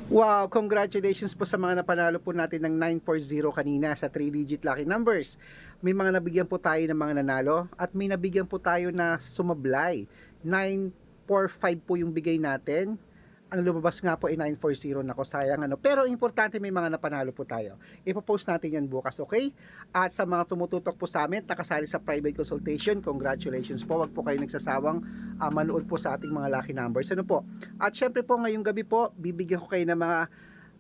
Wow, congratulations po sa mga napanalo po natin ng 940 kanina sa 3-digit lucky numbers. May mga nabigyan po tayo ng mga nanalo at may nabigyan po tayo na sumablay. 945 po yung bigay natin. Ang lumabas nga po ay 940, nako sayang ano. Pero importante may mga napanalo po tayo. Ipopost natin yan bukas, okay? At sa mga tumututok po sa amin, nakasali sa private consultation, congratulations po. Wag po kayo nagsasawang manood po sa ating mga lucky numbers. Ano po? At syempre po ngayong gabi po, bibigyan ko kayo ng mga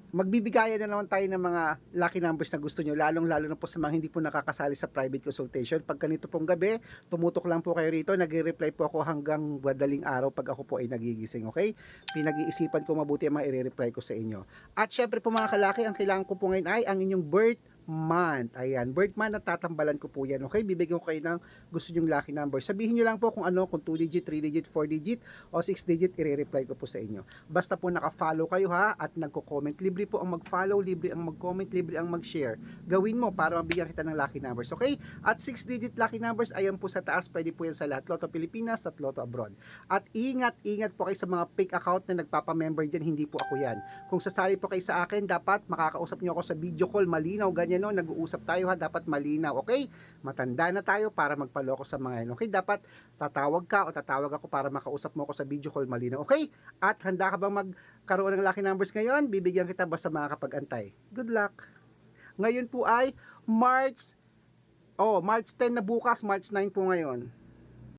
magbibigayan na naman tayo ng mga lucky numbers na gusto nyo, lalong lalo na po sa mga hindi po nakakasali sa private consultation. Pag ganito pong gabi, tumutok lang po kayo rito, nagre-reply po ako hanggang madaling araw pag ako po ay nagigising, okay? Pinag-iisipan ko mabuti ang mga i-reply ko sa inyo. At syempre po mga kalaki, ang kailangan ko po ngayon ay ang inyong birth month. Ayan, birth month at tatambalan ko po yan. Okay, bibigyan ko kayo ng gusto nyong lucky number. Sabihin nyo lang po kung ano, kung 2 digit, 3 digit, 4 digit, o 6 digit, i-reply ko po sa inyo. Basta po naka-follow kayo ha, at nagko-comment. Libre po ang mag-follow, libre ang mag-comment, libre ang mag-share. Gawin mo para mabigyan kita ng lucky numbers. Okay? At 6 digit lucky numbers, ayan po sa taas. Pwede po yan sa lahat. Lotto Pilipinas at Lotto Abroad. At ingat po kayo sa mga fake account na nagpapa-member dyan. Hindi po ako yan. Kung sasali po kayo sa akin, dapat makakausap nyo ako sa video call, malinaw, ganyan no, nag-uusap tayo ha, dapat malinaw, okay? Matanda na tayo para magpaloko sa mga yan, okay? Dapat tatawag ka o tatawag ako para makausap mo ako sa video call, malinaw, okay? At handa ka bang magkaroon ng lucky numbers ngayon? Bibigyan kita basta makakapag-antay. Good luck! Ngayon po ay March 10 na bukas, March 9 po ngayon.